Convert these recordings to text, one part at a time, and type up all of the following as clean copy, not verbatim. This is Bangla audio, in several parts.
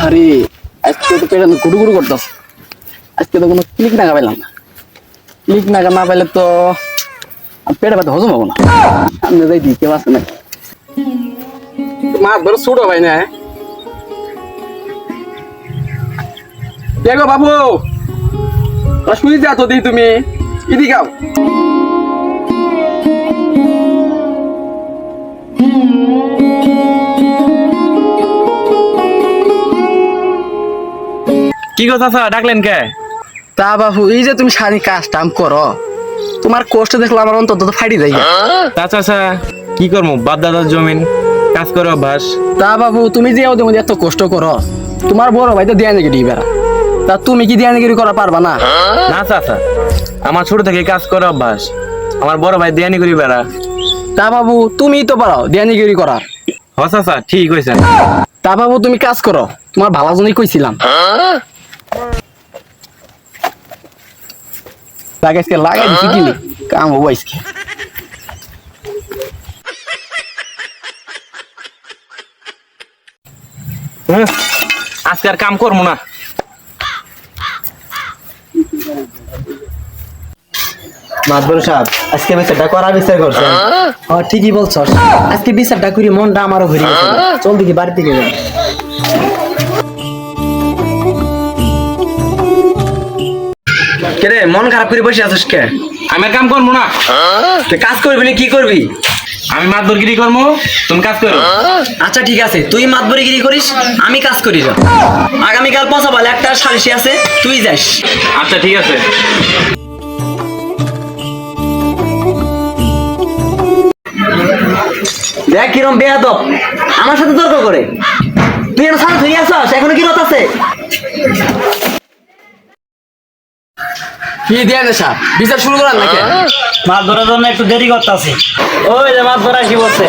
আরে আজকে তো পেটে গুড়ু গুড়ু করতেছে। আজকে তো কোনো ক্লিক নাগা পাইলাম না। ক্লিক নাগা না পাইলে তো পেটে ব্যথা হজম হবো না। সামনে যাই দিই কেউ আসে না। মাছ ধরো ছোট ভাই না। কে গো বাবু, শুনি যা তো দিই তুমি ইদি গাও। কি কথা স্যার ডাকলেন কে? তা বাবু এই যে তুমি সারি কাজ টাম করো, তোমার কষ্ট দেখলে আমার অন্তত তো ফাইডি যায়। চাচা কি করবো, বাপ দাদার জমিন কাজ করে অভ্যাস। তা বাবু তুমি যে ওদের মধ্যে এত কষ্ট করো, তোমার বড় ভাই তো দেয়া নাকি বেড়া, তা তুমি কি দেয়া নাকি করা পারবা না? না চাচা, আমার ছোট থেকে কাজ করে অভ্যাস। আমার বড় ভাই দেয়ানি করি বেড়া। তা বাবু তুমি তো পারো দেয়া নাকি করার। হ চাচা ঠিক হয়েছে। তা বাবু তুমি কাজ করো, তোমার ভালো জন্যই কইছিলাম। আজকে লাগাই দিছি কিনে কাম হবো আজকে। আজকে আর কাম করবো না। মাতবর সাহেব আজকে বিচারটা করা বিচার করছেন? ঠিকই বলছ, আজকে বিচারটা করি মনটা আমারও ভরে গেছে। চল দেখি বাড়ি থেকে যাই। কেরে মন খারাপ করে বসে আছিস কে? আমি আর কাম করবো না। তুই কাজ করবি না কি করবি? আমি মাতবরগিরি করবো, তুমি কাজ করো। আচ্ছা ঠিক আছে, তুই মাতবরিগিরি করিস, আমি কাজ করি যা। আগামীকাল পৌঁছাবাল একটা সালিশি আছে, তুই যাস। আচ্ছা ঠিক আছে। দেখ কিরম বেয়াদব আমার সাথে তর্ক করে। তুই এখন সারা ধরে আসছ, এখনো কি কথা আছে? কি দেয়া নেশা বিচার শুরু করার নাকি? মাছ ধরার জন্য একটু দেরি করতে আছে। ওই যে মাছ ধরা কি বলছে?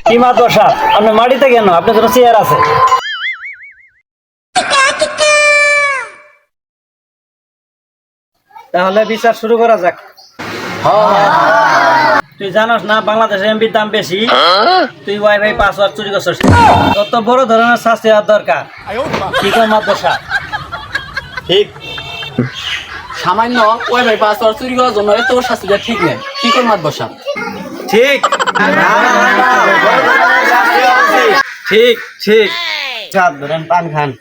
কি মাছ ধরা? আপনি মাটিতে কেন? আপনার জন্য চেয়ার আছে। তাহলে বিচার শুরু করা যাক। তুই জানোস না বাংলাদেশের এমপির দাম বেশি? তুই ওয়াইফাই পাসওয়ার্ড চুরি করছিস, তত বড় ধরনের শাস্তি হওয়ার দরকার। কি কর মাদ্রাসা? ঠিক সামান্য ওই ভাই পাসওয়ার্ড চুরি করার জন্য এত শাস্তি দেওয়া ঠিক নেই। কি করে মাত বসা? ঠিক ঠিক ঠিক। চাপ ধরেন, পান খান।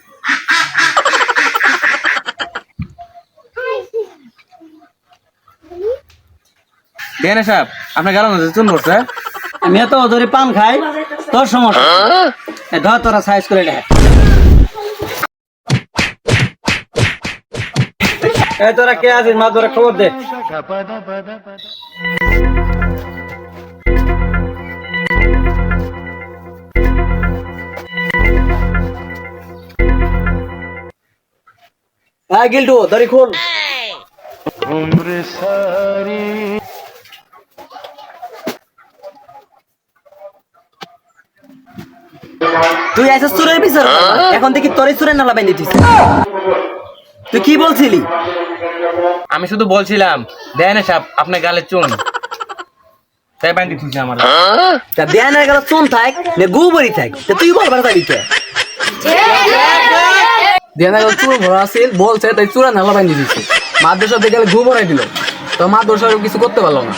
দেন সাহেব আপনার গেল চুন করছে। আমি এত ধরে পান খাই, তোর সমস্যা। ধর তোরা সাইজ করে দেখ। এই তোরা কে আছিস? মা তোরা খবর দে। হ্যাঁ গিল্টু ধরি খুল। তুই আইসা চুরের বিচার করবা, এখন দেখি তোরে চুরের নালা বাইন্ধে দিছিস। তুই কি বলছিলি? আমি শুধু বলছিলাম দেন সাহেব আপনার গালে চুন, তাই বান্ধি দিচ্ছে আমার। তা দেয়ানের গেল চুন থাক নে গুবরি থাক, তা তুই বলবার চাবি কে? দেয়া না চুর ভরা আছিল বলছে, তাই চূড়া নালা বাইন্ধে দিচ্ছে। মাদ্রাসা দেখে গু ভরাই দিল, তো মাদ্রাসা কিছু করতে পারলো না।